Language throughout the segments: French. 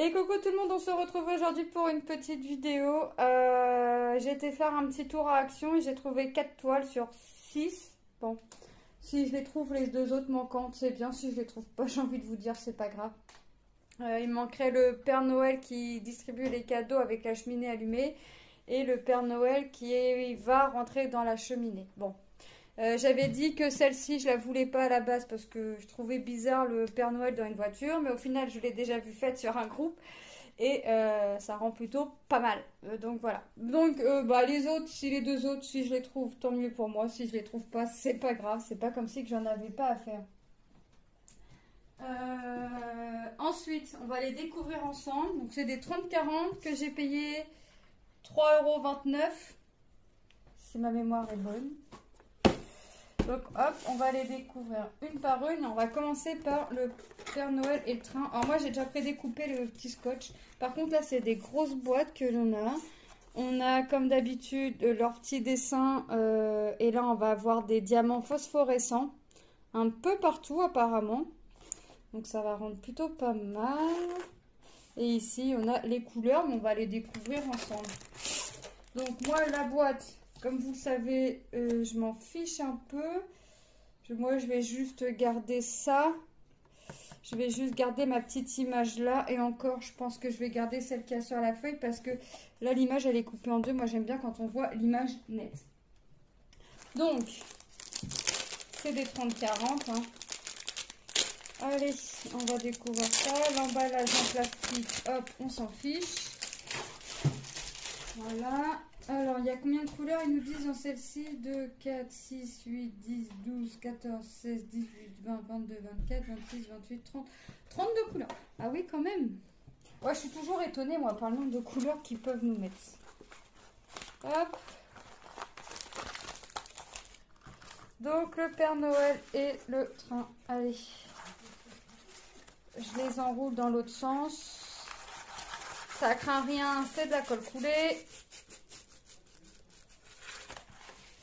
Et coucou tout le monde, on se retrouve aujourd'hui pour une petite vidéo. J'ai été faire un petit tour à Action et j'ai trouvé 4 toiles sur 6. Bon, si je les trouve les deux autres manquantes, c'est bien. Si je les trouve pas, j'ai envie de vous dire, c'est pas grave. Il manquerait le Père Noël qui distribue les cadeaux avec la cheminée allumée et le Père Noël qui va rentrer dans la cheminée. Bon. J'avais dit que celle-ci, je la voulais pas à la base parce que je trouvais bizarre le Père Noël dans une voiture, mais au final, je l'ai déjà vu faite sur un groupe et ça rend plutôt pas mal. Donc voilà. Donc les autres, si les deux autres, si je les trouve, tant mieux pour moi. Si je les trouve pas, c'est pas grave. C'est pas comme si que j'en avais pas à faire. Ensuite, on va les découvrir ensemble. Donc c'est des 30-40 que j'ai payé 3,29 €. Si ma mémoire est bonne. Donc hop, on va les découvrir une par une. On va commencer par le Père Noël et le train. Alors moi j'ai déjà prédécoupé le petit scotch. Par contre là c'est des grosses boîtes que l'on a. On a comme d'habitude leur petit dessin. Et là on va avoir des diamants phosphorescents. Un peu partout apparemment. Donc ça va rendre plutôt pas mal. Et ici on a les couleurs, mais on va les découvrir ensemble. Donc moi la boîte... Comme vous le savez, je m'en fiche un peu. Moi, je vais juste garder ça. Je vais juste garder ma petite image là. Et encore, je pense que je vais garder celle qu'il y a sur la feuille. Parce que là, l'image, elle est coupée en deux. Moi, j'aime bien quand on voit l'image nette. Donc, c'est des 30-40. Hein. Allez, on va découvrir ça. L'emballage en plastique, hop, on s'en fiche. Voilà. Alors, il y a combien de couleurs ils nous disent dans celle-ci? 2, 4, 6, 8, 10, 12, 14, 16, 18, 20, 22, 24, 26, 28, 30. 32 couleurs. Ah oui, quand même. Ouais, je suis toujours étonnée, moi, par le nombre de couleurs qu'ils peuvent nous mettre. Hop. Donc, le Père Noël et le train. Allez. Je les enroule dans l'autre sens. Ça craint rien, c'est de la colle coulée.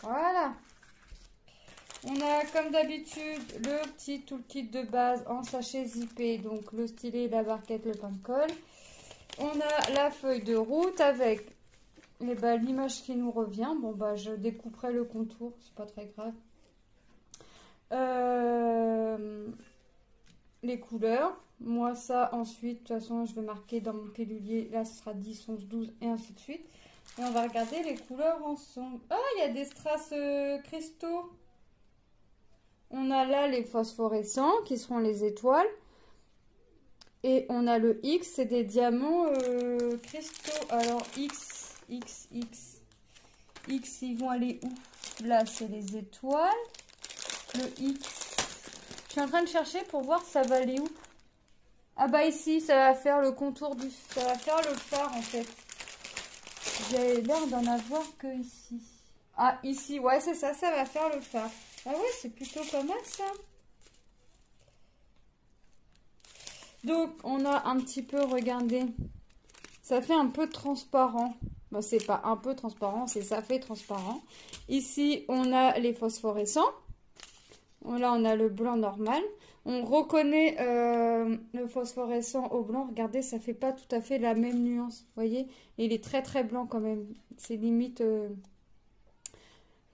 Voilà. On a comme d'habitude le petit toolkit de base en sachet zippé. Donc le stylet, la barquette, le pain de colle. On a la feuille de route avec l'image qui nous revient. Bon je découperai le contour, c'est pas très grave. Les couleurs. Moi ça ensuite, de toute façon je vais marquer dans mon pilulier. Là ce sera 10, 11, 12 et ainsi de suite. Et on va regarder les couleurs ensemble. Ah, il y a des strass cristaux. On a là les phosphorescents qui seront les étoiles. Et on a le X, c'est des diamants cristaux. Alors X, ils vont aller où? Là, c'est les étoiles. Le X. Je suis en train de chercher pour voir ça va aller où. Ah bah ici, ça va faire le contour du... Ça va faire le phare en fait. J'ai l'air d'en avoir que ici. Ah, ici, ouais, c'est ça, ça va faire le phare. Ah ouais, c'est plutôt pas mal ça. Donc, on a un petit peu, regardez, ça fait un peu transparent. Bon, c'est pas un peu transparent, c'est ça fait transparent. Ici, on a les phosphorescents. Là, on a le blanc normal. On reconnaît le phosphorescent au blanc. Regardez, ça fait pas tout à fait la même nuance. Vous voyez? Et il est très très blanc quand même. C'est limite...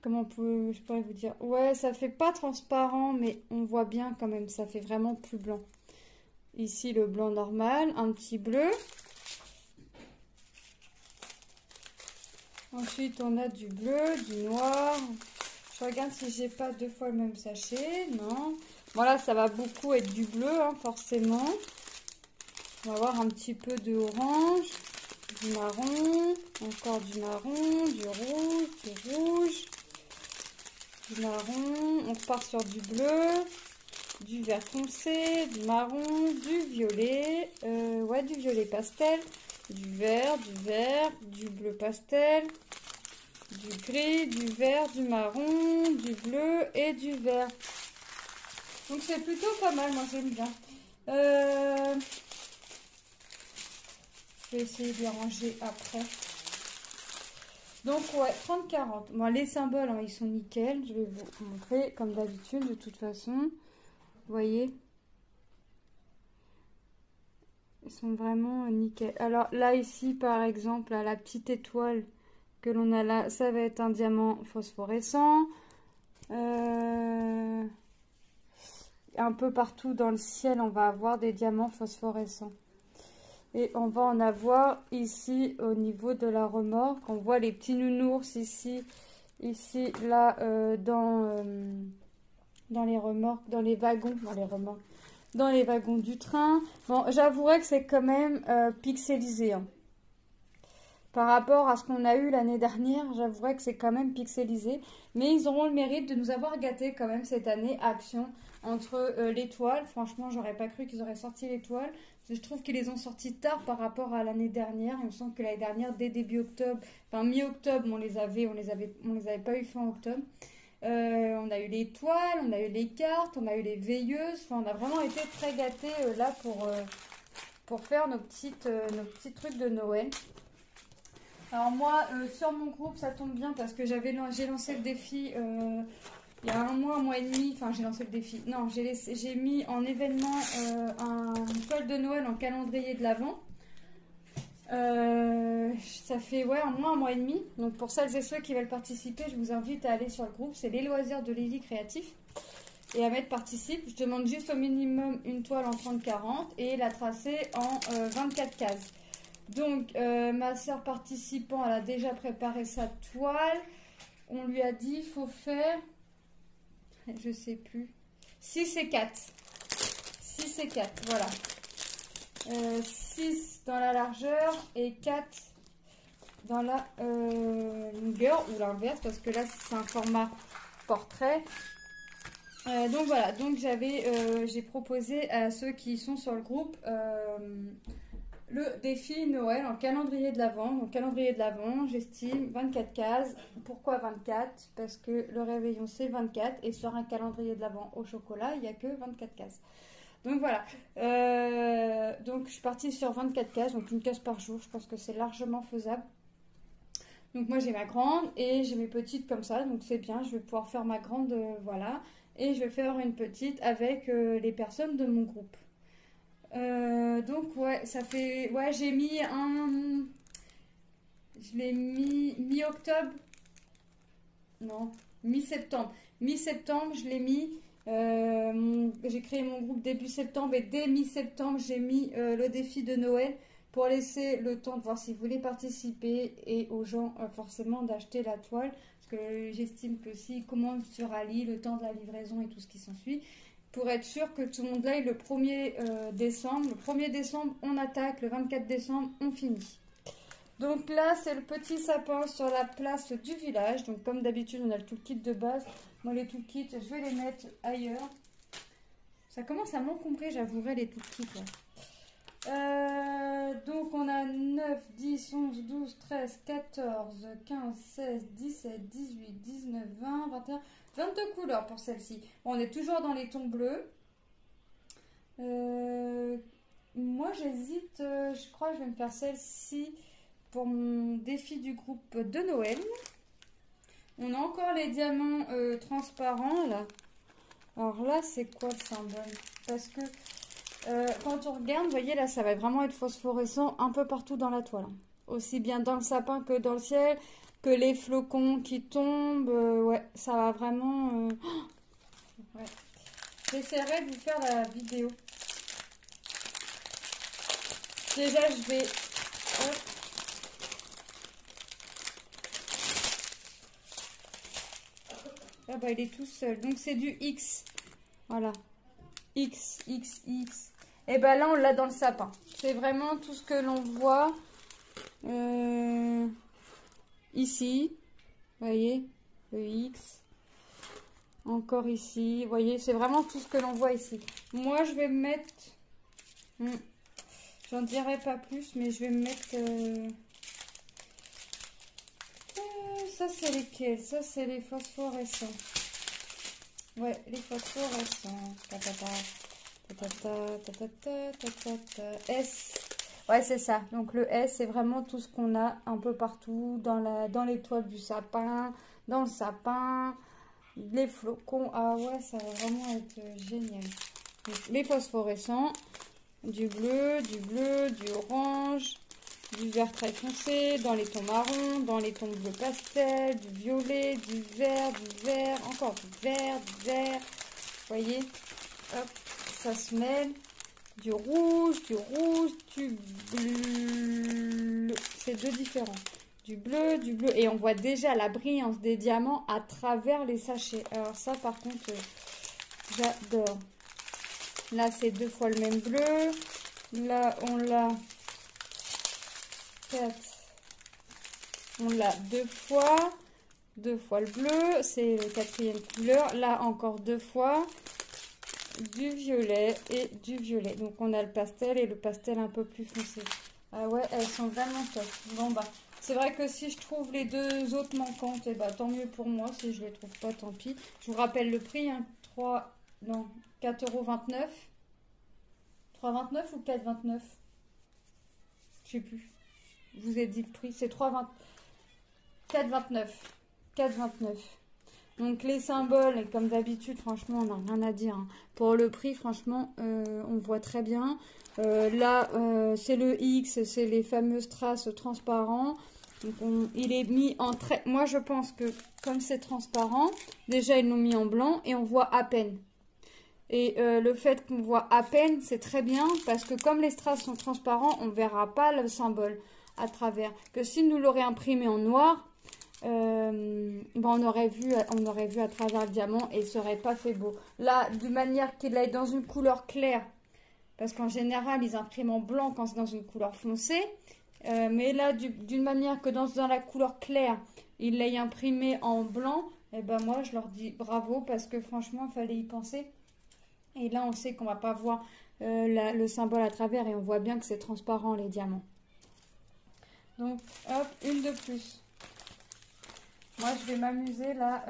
comment je pourrais vous dire? Ouais, ça fait pas transparent, mais on voit bien quand même. Ça fait vraiment plus blanc. Ici, le blanc normal. Un petit bleu. Ensuite, on a du bleu, du noir. Je regarde si j'ai pas deux fois le même sachet. Non. Bon, là, ça va beaucoup être du bleu, hein, forcément. On va avoir un petit peu de orange, du marron, encore du marron, du rouge, du marron. On repart sur du bleu, du vert foncé, du marron, du violet. Ouais, du violet pastel, du vert, du bleu pastel, du gris, du vert, du marron, du bleu et du vert. Donc c'est plutôt pas mal, moi j'aime bien. Je vais essayer de les ranger après. Donc ouais, 30-40. Bon, les symboles, hein, ils sont nickel. Je vais vous montrer comme d'habitude de toute façon. Vous voyez? Ils sont vraiment nickel. Alors là, ici, par exemple, à la petite étoile que l'on a là, ça va être un diamant phosphorescent. Un peu partout dans le ciel, on va avoir des diamants phosphorescents. Et on va en avoir ici au niveau de la remorque. On voit les petits nounours ici, là, dans les remorques, dans les wagons, dans les wagons du train. Bon, j'avouerais que c'est quand même pixelisé, hein. Par rapport à ce qu'on a eu l'année dernière, j'avouerais que c'est quand même pixelisé. Mais ils auront le mérite de nous avoir gâtés quand même cette année. Action entre l'étoile. Franchement, j'aurais pas cru qu'ils auraient sorti l'étoile. Je trouve qu'ils les ont sortis tard par rapport à l'année dernière. Il me semble que l'année dernière, dès début octobre, enfin mi-octobre, on les avait pas eu fin octobre. On a eu l'étoile, on a eu les cartes, on a eu les veilleuses. Enfin, on a vraiment été très gâtés là pour faire nos petits trucs de Noël. Alors moi, sur mon groupe, ça tombe bien parce que j'ai lancé le défi il y a un mois et demi. Enfin, j'ai lancé le défi. Non, j'ai mis en événement une toile de Noël en calendrier de l'Avent. Ça fait un mois et demi. Donc pour celles et ceux qui veulent participer, je vous invite à aller sur le groupe. C'est les loisirs de Lily Créatif. Et à mettre participe. Je demande juste au minimum une toile en 30-40 et la tracer en 24 cases. Donc, ma soeur participant, elle a déjà préparé sa toile. On lui a dit, il faut faire, je sais plus, 6 et 4. 6 et 4, voilà. 6 dans la largeur et 4 dans la longueur, ou l'inverse, parce que là, c'est un format portrait. Donc voilà, donc j'ai proposé à ceux qui sont sur le groupe le défi Noël en calendrier de l'Avent. Donc calendrier de l'Avent, j'estime 24 cases. Pourquoi 24? Parce que le réveillon c'est 24 et sur un calendrier de l'Avent au chocolat, il n'y a que 24 cases. Donc voilà. Donc je suis partie sur 24 cases, donc une case par jour. Je pense que c'est largement faisable. Donc moi j'ai ma grande et j'ai mes petites comme ça, donc c'est bien. Je vais pouvoir faire ma grande, voilà. Et je vais faire une petite avec les personnes de mon groupe. Donc ouais, ça fait... Ouais, j'ai mis je l'ai mis mi-octobre. Non, mi-septembre. Mi-septembre, je l'ai mis. J'ai créé mon groupe début septembre et dès mi-septembre, j'ai mis le défi de Noël pour laisser le temps de voir si vous voulez participer et aux gens forcément d'acheter la toile. Parce que j'estime que s'ils commandent sur Ali, le temps de la livraison et tout ce qui s'ensuit, pour être sûr que tout le monde l'aille le 1er décembre. Le 1er décembre, on attaque. Le 24 décembre, on finit. Donc là, c'est le petit sapin sur la place du village. Donc comme d'habitude, on a le toolkit de base. Moi, les toolkits, je vais les mettre ailleurs. Ça commence à m'encombrer, j'avouerai, les toolkits là. Donc on a 9, 10, 11, 12, 13, 14, 15, 16, 17, 18, 19, 20, 21, 22 couleurs pour celle-ci. Bon, on est toujours dans les tons bleus. Moi j'hésite, je crois que je vais me faire celle-ci pour mon défi du groupe de Noël. On a encore les diamants transparents là. Alors là c'est quoi le symbole? Parce que quand on regarde, vous voyez là, ça va vraiment être phosphorescent un peu partout dans la toile. Aussi bien dans le sapin que dans le ciel, que les flocons qui tombent. Ouais, ça va vraiment... Ouais. J'essaierai de vous faire la vidéo. Déjà, je vais... Hop. Ah bah, il est tout seul. Donc, c'est du X. Voilà. X, X, X. Et ben là, on l'a dans le sapin. C'est vraiment tout ce que l'on voit ici. Vous voyez, le X. Encore ici. Vous voyez, c'est vraiment tout ce que l'on voit ici. Moi, je vais me mettre... J'en dirai pas plus, mais je vais me mettre... ça, c'est lesquels? Ça, c'est les phosphorescents. Ouais, les phosphorescents. S. Ouais, c'est ça. Donc le S, c'est vraiment tout ce qu'on a un peu partout dans les toiles du sapin, dans le sapin, les flocons. Ah ouais, ça va vraiment être génial. Donc, les phosphorescents. du bleu, du orange, du vert très foncé, dans les tons marrons, dans les tons bleu pastel, du violet, du vert, encore du vert, vous voyez, hop, ça se mêle, du rouge, du bleu, c'est deux différents, du bleu, et on voit déjà la brillance des diamants à travers les sachets. Alors ça par contre, j'adore. Là c'est deux fois le même bleu, là on l'a 4, on l'a deux fois le bleu, c'est la quatrième couleur, là encore deux fois, du violet et du violet. Donc on a le pastel et le pastel un peu plus foncé. Ah ouais, elles sont vraiment top. Bon bah, c'est vrai que si je trouve les deux autres manquantes, et bah tant mieux pour moi. Si je les trouve pas, tant pis. Je vous rappelle le prix, hein, 4,29 €. 3,29 ou 4,29 €? Je sais plus. Je vous ai dit le prix, c'est 4,29 €. 4,29 €. Donc les symboles, et comme d'habitude, franchement, on n'a rien à dire, hein. Pour le prix, franchement, on voit très bien. Là, c'est le X, c'est les fameuses traces transparents. Donc il est mis en très... Moi, je pense que comme c'est transparent, déjà, ils l'ont mis en blanc et on voit à peine. Et le fait qu'on voit à peine, c'est très bien parce que comme les strass sont transparents, on ne verra pas le symbole à travers. Que si nous l'aurions imprimé en noir, on aurait vu à travers le diamant et il serait pas fait beau. Là, de manière qu'il aille dans une couleur claire, parce qu'en général, ils impriment en blanc quand c'est dans une couleur foncée. Mais là, d'une manière que dans la couleur claire, ils l'aient imprimé en blanc, et ben moi, je leur dis bravo parce que franchement, il fallait y penser. Et là, on sait qu'on va pas voir le symbole à travers et on voit bien que c'est transparent, les diamants. Donc, hop, une de plus. Moi, je vais m'amuser là.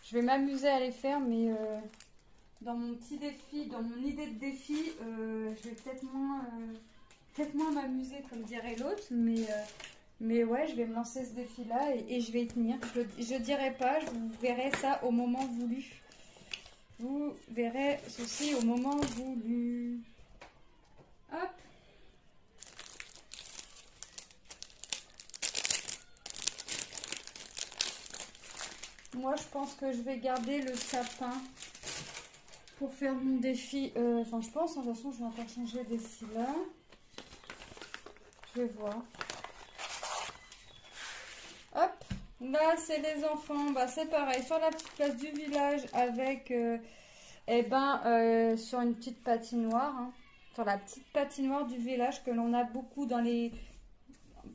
Je vais m'amuser à les faire, mais dans mon petit défi, dans mon idée de défi, je vais peut-être moins m'amuser, comme dirait l'autre. Mais ouais, je vais me lancer ce défi-là et je vais y tenir. Je dirai pas, je vous verrai ça au moment voulu. Vous verrez ceci au moment voulu. Hop. Moi, je pense que je vais garder le sapin pour faire mon défi. Enfin, je pense, de toute façon, je vais encore changer le défi là. Je vais voir. Hop. Là, c'est les enfants. Bah, c'est pareil. Sur la petite place du village avec, sur une petite patinoire. Hein, sur la petite patinoire du village que l'on a beaucoup dans les...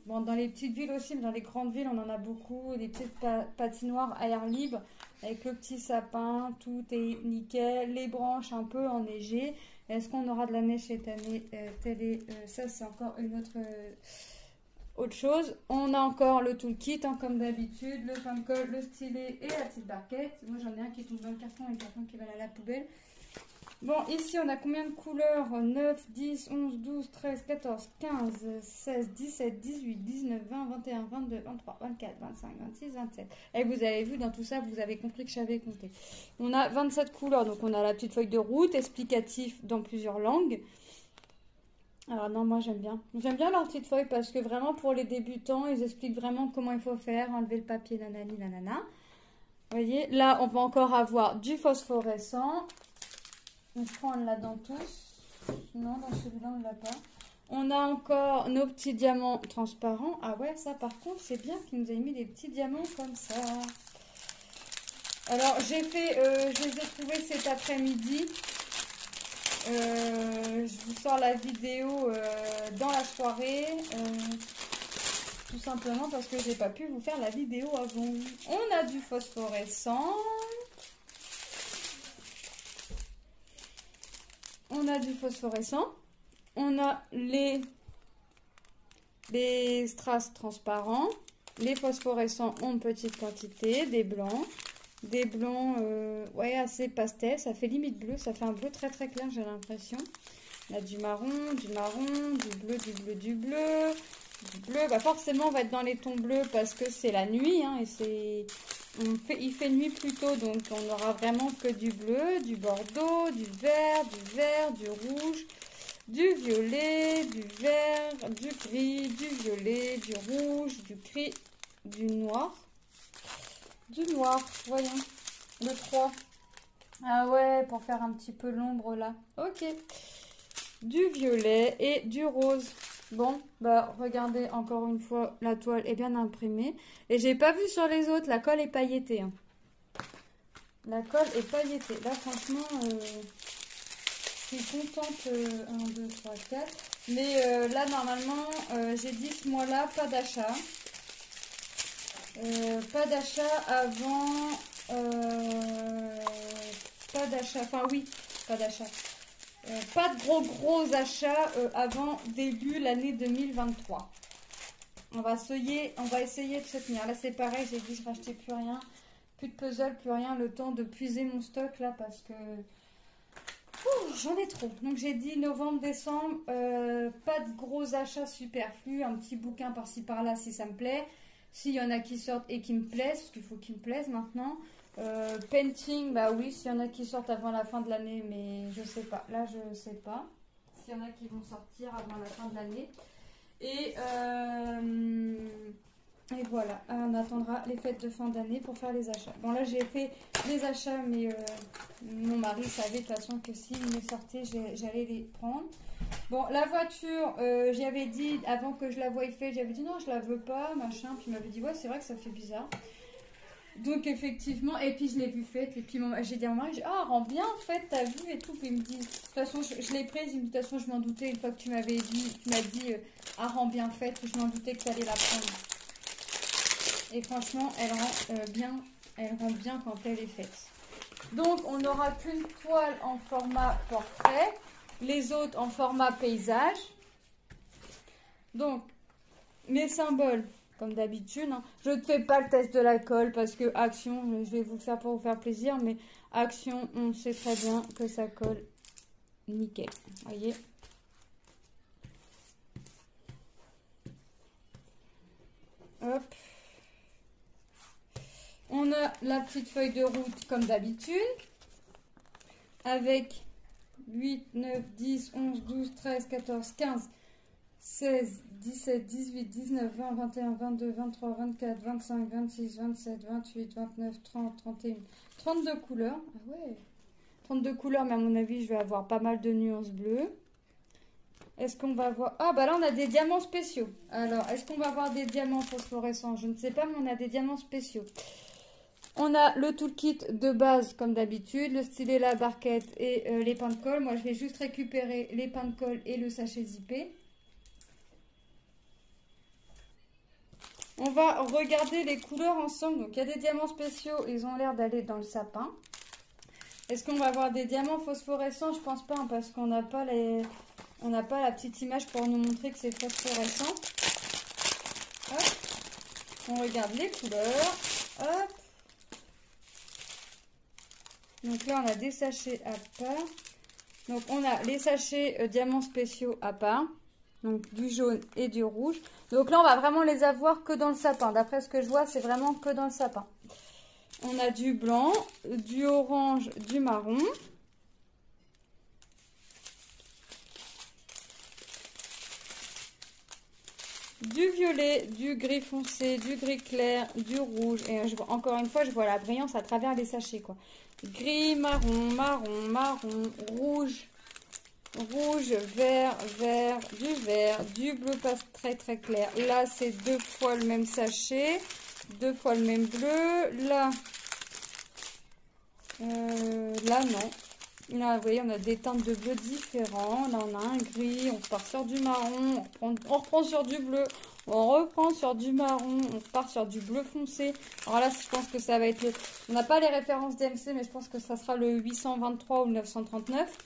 Bon, dans les petites villes aussi, mais dans les grandes villes, on en a beaucoup. Des petites patinoires à air libre, avec le petit sapin, tout est nickel. Les branches un peu enneigées. Est-ce qu'on aura de la neige cette année? Ça, c'est encore une autre chose. On a encore le toolkit, hein, comme d'habitude. Le pain de colle, le stylet et la petite barquette. Moi, j'en ai un qui tombe dans le carton et le carton qui va à la poubelle. Bon, ici, on a combien de couleurs? 9, 10, 11, 12, 13, 14, 15, 16, 17, 18, 19, 20, 21, 22, 23, 24, 25, 26, 27. Et vous avez vu, dans tout ça, vous avez compris que j'avais compté. On a 27 couleurs. Donc, on a la petite feuille de route, explicatif dans plusieurs langues. Alors, non, moi, j'aime bien. J'aime bien leur petite feuille parce que vraiment, pour les débutants, ils expliquent vraiment comment il faut faire. Enlever le papier, nanani, nanana. Vous voyez, là, on va encore avoir du phosphorescent. Donc, je crois qu'on l'a dans tous. Non, dans celui-là, on ne l'a pas. On a encore nos petits diamants transparents. Ah ouais, ça, par contre, c'est bien qu'ils nous aient mis des petits diamants comme ça. Alors, je les ai trouvés cet après-midi. Je vous sors la vidéo dans la soirée. Tout simplement parce que j'ai pas pu vous faire la vidéo avant. On a du phosphorescent. On a du phosphorescent. On a les strass transparents. Les phosphorescents ont une petite quantité. Des blancs. Des blancs ouais, assez pastel. Ça fait limite bleu. Ça fait un bleu très très clair, j'ai l'impression. On a du marron, du bleu, du bleu. Bah forcément, on va être dans les tons bleus parce que c'est la nuit. Hein, et Il fait nuit plus tôt, donc on n'aura vraiment que du bleu, du bordeaux, du vert, du rouge, du violet, du vert, du gris, du violet, du rouge, du gris, du noir. Du noir, voyons, le 3. Ah ouais, pour faire un petit peu l'ombre là. Ok. Du violet et du rose. Bon, bah regardez encore une fois, la toile est bien imprimée. Et j'ai pas vu sur les autres, la colle est pailletée. Hein. La colle est pailletée. Là, franchement, je suis contente. 1, 2, 3, 4. Mais là, normalement, j'ai dit ce mois-là, pas d'achat. Pas d'achat avant... pas d'achat, enfin oui, pas d'achat. Pas de gros achats avant début l'année 2023. On va essayer de se tenir. Là, c'est pareil, j'ai dit je rachetais plus rien. Plus de puzzle, plus rien. Le temps de puiser mon stock là parce que j'en ai trop. Donc, j'ai dit novembre, décembre. Pas de gros achats superflus. Un petit bouquin par-ci par-là si ça me plaît. S'il y en a qui sortent et qui me plaisent, parce qu'il faut qu'ils me plaisent maintenant. Painting, bah oui, s'il y en a qui sortent avant la fin de l'année, mais je sais pas. Là, je sais pas. S'il y en a qui vont sortir avant la fin de l'année. Et voilà, on attendra les fêtes de fin d'année pour faire les achats. Bon, là, j'ai fait les achats, mais mon mari savait de toute façon que s'il me sortait, j'allais les prendre. Bon, la voiture, j'avais dit, avant que je la voie faite, j'avais dit non, je la veux pas, machin. Puis il m'avait dit, ouais, c'est vrai que ça fait bizarre. Donc effectivement, et puis je l'ai vu faite, et puis j'ai dit à mon mari, ah, rend bien en fait, t'as vu et tout, puis il me dit, de toute façon je l'ai prise, il me dit, de toute façon je m'en doutais, une fois que tu m'as dit, ah, rend bien faite, je m'en doutais que tu allais la prendre. Et franchement, elle rend bien quand elle est faite. Donc on n'aura qu'une toile en format portrait, les autres en format paysage. Donc, mes symboles, comme d'habitude. Hein. Je ne fais pas le test de la colle parce que Action, je vais vous le faire pour vous faire plaisir, mais Action, on sait très bien que ça colle nickel. Voyez. Hop. On a la petite feuille de route comme d'habitude avec 8, 9, 10, 11, 12, 13, 14, 15, 16, 17, 18, 19, 20, 21, 22, 23, 24, 25, 26, 27, 28, 29, 30, 31, 32 couleurs. Ah ouais, 32 couleurs, mais à mon avis, je vais avoir pas mal de nuances bleues. Est-ce qu'on va voir... Ah, bah là, on a des diamants spéciaux. Alors, est-ce qu'on va avoir des diamants phosphorescents? Je ne sais pas, mais on a des diamants spéciaux. On a le toolkit de base, comme d'habitude, le stylet, la barquette et les pains de colle. Moi, je vais juste récupérer les pains de colle et le sachet zippé. On va regarder les couleurs ensemble. Donc, il y a des diamants spéciaux. Ils ont l'air d'aller dans le sapin. Est-ce qu'on va avoir des diamants phosphorescents? Je pense pas, hein, parce qu'on n'a pas on n'a pas la petite image pour nous montrer que c'est phosphorescent. Hop. On regarde les couleurs. Hop. Donc là, on a des sachets à part. Donc, on a les sachets diamants spéciaux à part. Donc, du jaune et du rouge. Donc là, on va vraiment les avoir que dans le sapin. D'après ce que je vois, c'est vraiment que dans le sapin. On a du blanc, du orange, du marron. Du violet, du gris foncé, du gris clair, du rouge. Et encore une fois, je vois la brillance à travers les sachets, quoi. Gris, marron, marron, marron, rouge, rouge, vert, vert, du bleu pas très très clair. Là, c'est 2 fois le même sachet, 2 fois le même bleu. Là, là non. Là, vous voyez, on a des teintes de bleu différents. Là, on a un gris, on repart sur du marron, on reprend sur du bleu, on reprend sur du marron, on repart sur du bleu foncé. Alors là, je pense que ça va être le... On n'a pas les références DMC, mais je pense que ça sera le 823 ou le 939.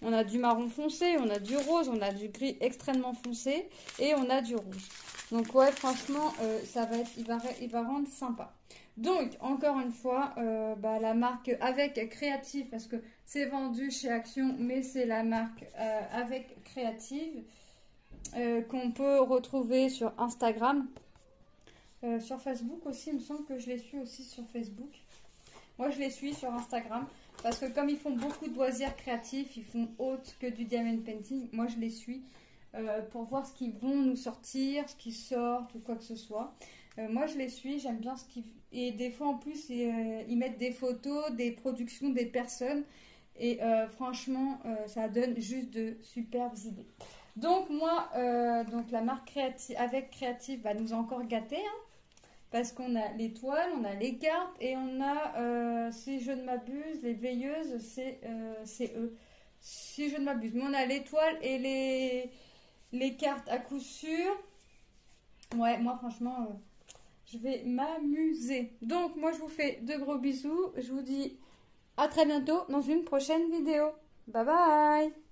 On a du marron foncé, on a du rose, on a du gris extrêmement foncé et on a du rouge. Donc ouais, franchement, ça va être, il va rendre sympa. Donc, encore une fois, la marque avec Créative, parce que c'est vendu chez Action, mais c'est la marque avec Créative qu'on peut retrouver sur Instagram. Sur Facebook aussi, il me semble que je les suis aussi sur Facebook. Moi, je les suis sur Instagram. Parce que comme ils font beaucoup de loisirs créatifs, ils font autre que du diamond painting. Moi, je les suis pour voir ce qu'ils vont nous sortir, ce qu'ils sortent ou quoi que ce soit. Moi, je les suis, j'aime bien ce qu'ils... Et des fois, en plus, ils mettent des photos, des productions des personnes. Et franchement, ça donne juste de superbes idées. Donc, moi, donc la marque avec Créative va nous encore gâter. Hein, parce qu'on a les toiles, on a les cartes et on a, si je ne m'abuse, les veilleuses, c'est eux. Si je ne m'abuse. Mais on a les toiles et les cartes à coup sûr. Ouais, moi, franchement... je vais m'amuser. Donc, moi, je vous fais de gros bisous. Je vous dis à très bientôt dans une prochaine vidéo. Bye bye!